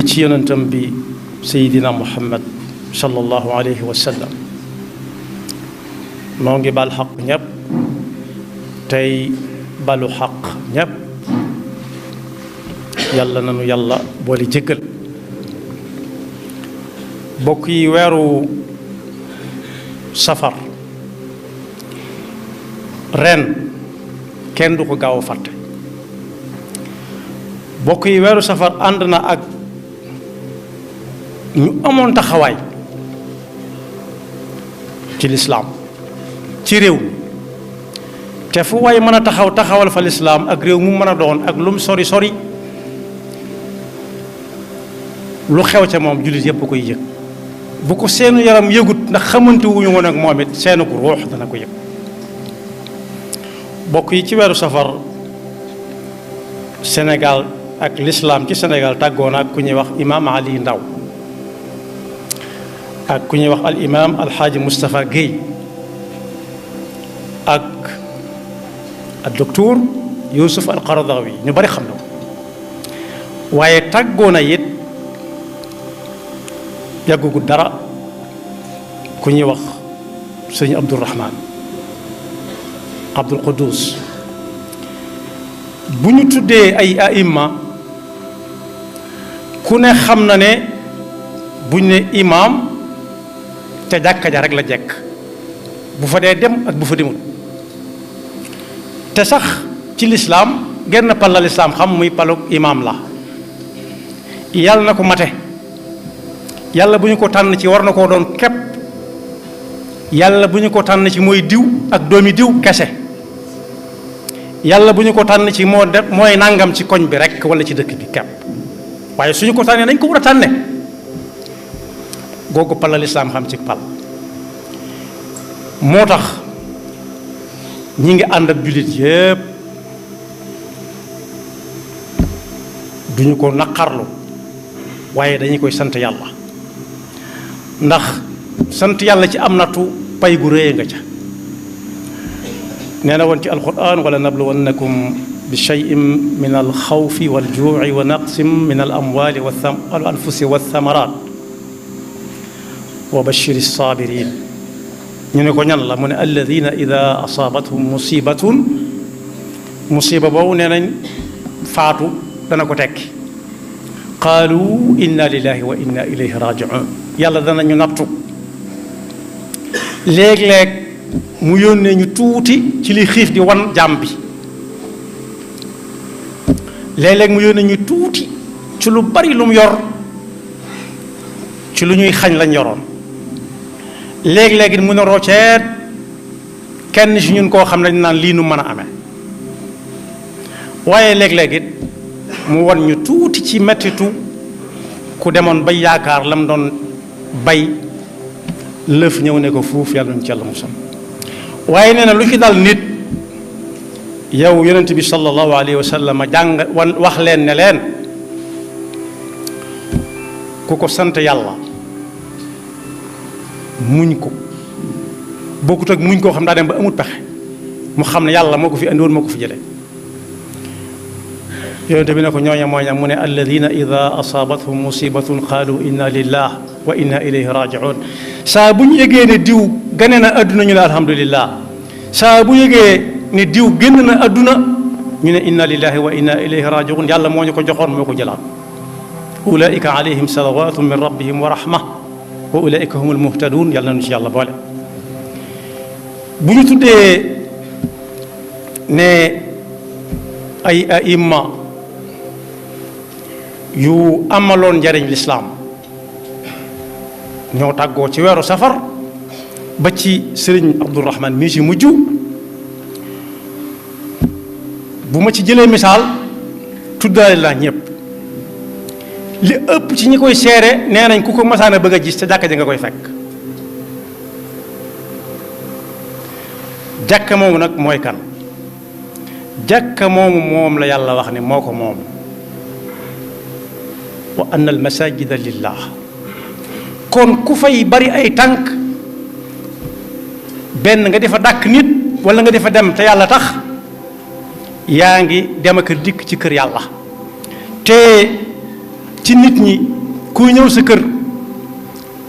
ci yonentam bi sayidina muhammad sallallahu alayhi wa sallam noo ngi bal xaq ñépp tey balu xaq ñépp yàlla nanu yàlla boole jéggal bokk yi weeru safar ren kenn du ko gaaw a fàtte bokk yi weeru safar ànd na ak ñu amoon taxawaay ci lislaam ci réew te fu waay mën a taxawal fa lislaam ak réew mu mën a doon ak lum sori sori lu xew ca moom jullit yépp koy yëg bu ko seenu yaram yëgut ndax xamante wuñu woon ak moom it seenu ko ruux dana ko yëg bokk yi ci weeru safar Sénégal ak lislaam ci Sénégal tàggoon ak ku ñuy wax imaam Ali Ndaw ak ku ñuy wax al imaam alxaaji Moustapha Guèye ak al docteur Youssouf al Qaradawi ñu bari xam na ko waaye tàggoon a it yàggugu dara ku ñuy wax sëñ Abdourahman Abdul Quddus bu ñu tuddee ay aïmma ku ne xam na ne buñ ne imaam te jàkka ja rek la jekk bu fa dee dem ak bu fa demul te sax ci lislaam genn pal la lislaam xam muy palug imaam la yàlla na ko mate yàlla bu ñu ko tànn ci war na koo doon képp yàlla bu ñu ko tànn ci mooy diw ak doomi diw kese yàlla bu ñu ko tànn ci moo def mooy nangam ci koñ bi rek wala ci dëkk bi képp waaye suñu ko tànnee nañ ko war a tànne googu pal la lislaam xam ci pal moo tax ñi ngi ànd ak jullit yépp duñu ko naqarlu waaye dañu koy sant yàlla ndax sant yàlla ci am nattu pay gu rëy nga ca nee na woon ci alquran wala nabluwannakum bi cheyin min alxawfi waljuuci wa naqsim min al amwali wal anfusi walthamarat wa bashir alsabirin ñu ne ko ñan la mu ne alladina ida asaabathum musiba boobu nee nañ faatu dana ko tekki qaalu inna lillahi wa inna ilayhi rajiun yàlla danañu nattu léeg-léeg mu yónnee ñu tuuti ci li xiif di wan jàmm bi léeg-léeg mu yónnee ñu tuuti ci lu bari lu mu yor ci lu ñuy xañ lañ yoroon léeg-léeg it mu ne rocceet kenn ci ñun koo xam ne naan lii nu mën a amee waaye léeg-léeg it mu wan ñu tuuti ci mettitu ku demoon bay yaakaar lam doon bay lëf ñëw ne ko fuuf yàlla ñu ci yàlla musal waaye nee na lu ci dal nit yow yonent bi sallallahu alayhi wa sallam jàng wax leen ne leen ku ko sant yàlla muñ ko bokkut ak muñ koo xam daa dem ba amut pexe mu xam ne yàlla moo ko fi andi woon moo ko fi jëlee yonent bi ne ko ñooña mooy ñam mu ne alladina ida asaabathum musibatun qaalu inna lillah wa inna ilayhi rajiun saa bu ñu yëgee ne diw gane na adduna ñu ne alhamdulillah saa bu yëgee ne diw génn na adduna ñu ne inna lillahi wa inna ilayhi rajiun yàlla moo ñu ko joxoon moo ko jëlaat ulaika alayhim salawatun min rabbihim wa rahma wa ulaika humul muhtadun yàlla nañu ci yàlla boole bu ñu tuddee ne ay aïmma yu amaloon njariñ lislaam ñoo tàggoo ci weeru safar ba ci sëriñ Abdourahman mii ci mujj bu ma ci jëlee misaal tuddaale la ñëpp li ëpp ci ñi koy seere nee nañ ku ko masaana bëgg a gis te jàkka ja nga koy fekk jàkka moomu nag mooy kan jàkka moomu moom la yàlla wax ne moo ko moom wa anna al masajida lillah kon ku fay bari ay tànk benn nga defa dàkk nit wala nga defa dem te yàlla tax yaa ngi dem ak dikk ci kër yàlla te ci nit ñi kuy ñëw sa kër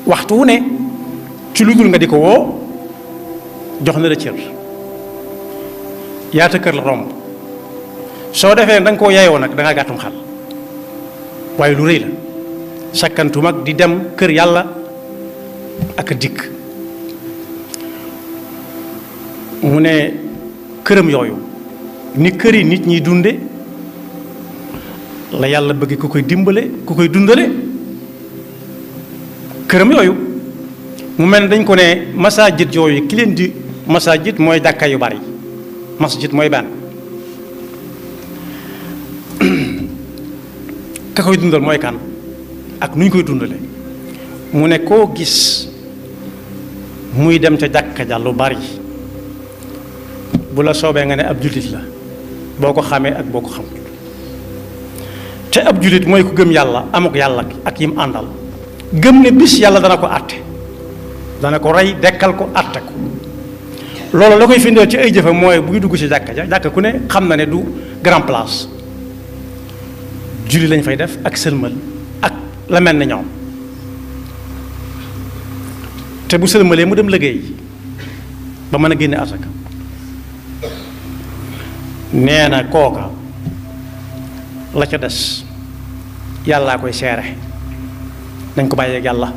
waxtu wu ne ci lu dul nga di ko woo jox na la cër yaata kër la romb soo defee da nga koo yaayoo nag da nga gàttum xel waaye lu rëy la sakkantu mag di dem kër yàlla ak dikk mu ne këram yooyu ni kër yi nit ñiy dunde la yàlla bëgg ku koy dimbale ku koy dundale këram yooyu mu mel ne dañ ko ne masajid yooyu ki leen di masajid mooy jàkka yu bari masjid mooy benn ka koy dundal mooy kan ak nu ñu koy dundale mu ne koo gis muy dem ca jàkka ja lu bari bu la soobee nga ne ab jullit la boo ko xamee ak boo ko xamul te ab jullit mooy ku gëm yàlla amuk yàlla ak yim àndal gëm ne bis yàlla dana ko àtte dana ko rey dekkal ko àtte ko loolu la koy firndeel ci ay jëfam mooy buy dugg ci jàkka ja jàkka ku ne xam na ne du grand place julli lañ fay def ak sëlmal ak la mel ne ñoom te bu sëlmalee mu dem liggéey ba mën a génne asaka nee na kooka la ca des yàllaa koy seere nañ ko bàyyeeg yàlla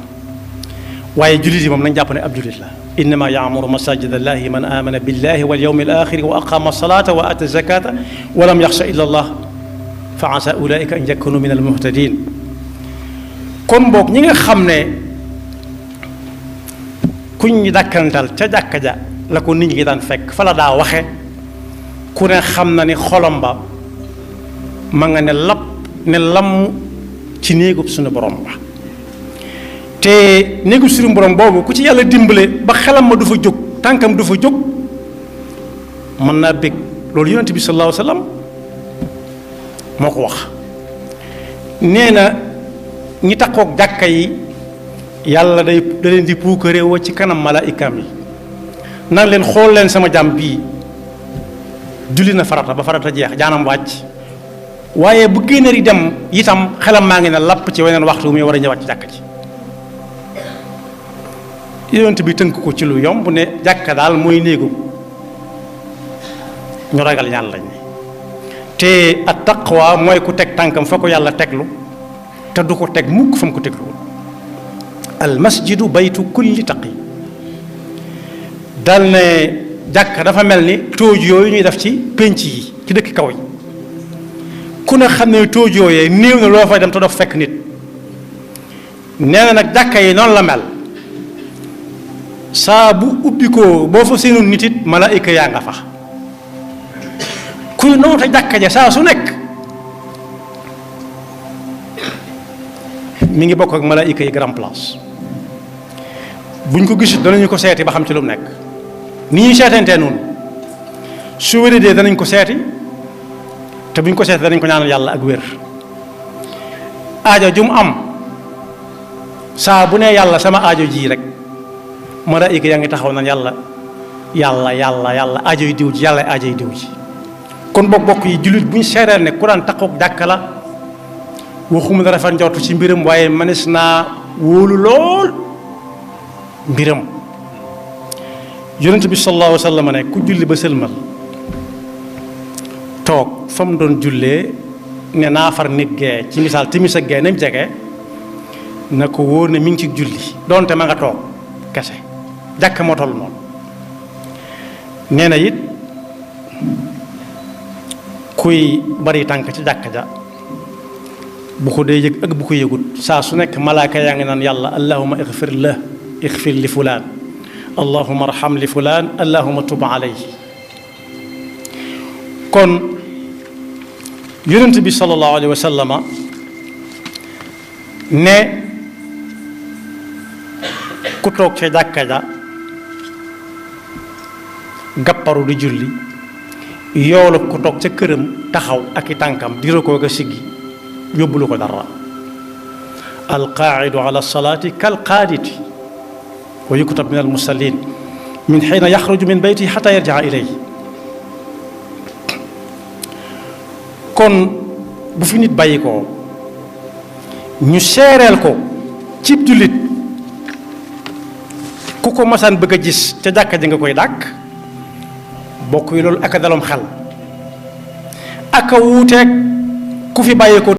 waaye jullit yi moom nañ jàpp ne ab jullit la innama yaamuru masajid allahi man amana billahi wal yawmi al axiri wa aqama salata wa ata zakata wa lam yaxsha illa allah fa asa ulaika an yakunu min al muhtadin kon boog ñi nga xam ne kuñ ñi dàkkantal ca jàkka ja la ko nit ñi daan fekk fa la daa waxe ku ne xam na ni xolom ba ma nga ne lapp ne lamm ci néegub suñu borom ba te néegub suñu borom boobu ku ci yàlla dimbale ba xelam ma du fa jóg tànkam du fa jóg mën naa bég loolu yonent bi sallallahu alayhi wa sallam moo ko wax nee na ñi takkook jàkka yi yàlla da leen di puukare woo ci kanam malaayikaam yi nan leen xool leen sama jàmm bii julli na farata ba farata jeex jaanam wàcc waaye bu génneer yi dem itam xelam maa ngi ne lapp ci weneen waxtu muy war a ñëwaat ci jàkka ji yonent bi tënk ko ci lu yomb ne jàkka daal mooy néegu ñu ragal yàlla lañ ne te at taqwa mooy ku teg tànkam fa ko yàlla teglu te du ko teg mukk fa mu ko teglu al masjidu baytu kulli taqi dal ne jàkka dafa mel ni tóoj yooyu ñuy def ci pénc yi ci dëkk kaw yi ku ne xam ne tóoj yooyee néew na loo fay dem te doo fekk nit nee na nag jàkka yi noonu la mel saa bu ubbi ko boo fa seenu nit it malaayika yaa nga fa kuy noonu te jàkka ja saa su nekk mi ngi bokk ak malaayika yi grand place buñ ko gisut danañu ko seeti ba xam ci lu mu nekk ni ñuy seetantee noonu su wéradee danañ ko seeti te buñ ko seeti danañ ko ñaanal yàlla ak wér aajo ju mu am saa bu ne yàlla sama aajo ji rek malaayika yaa ngi taxaw naan yàlla aajo yi diw ji yàlla aajo yi diw ji kon bokk yi jullit bu ñu seereel ne ku daan taxaw jàkka la waxuma la rafet njortu ci mbiram waaye manes naa wóolu lool mbiram yonent bi sallallahu alayhi wa sallam ne ku julli ba sëlmal toog fa mu doon jullee ne naa far nit gee ci misaal timis ak gee nañ jege na ko wóor ne mi ngi ci julli doonte ma nga toog kese jàkk moo toll noonu nee na it kuy bari tànk ci jàkk ja bu ko dee yëg ak bu ko yëgut saa su nekk malaaka yaa ngi naan yàlla allahuma ixfir li fulaan allahuma arham li fulaan allahuma tub alayhi kon yonent bi sallallahu alayhi wa sallama ne ku toog ca jàkka ja gàpparu di julli yoolu ku toog ca këram taxaw ak i tànkam di rukoo ga siggi yóbbulu ko dara alqaa'idu ala salaati kalqaaditi wa yuktab min almusallin min xiina yaxruju min beyti xata yarjaa ilay kon bu fi nit bàyyi ko ñu seereel ko cib jullit ku ko masaan bëgg a gis ca jàkka ji nga koy dàkk bokk yi loolu ak a dalom xel ak a wuuteeg ku fi bàyyeekoo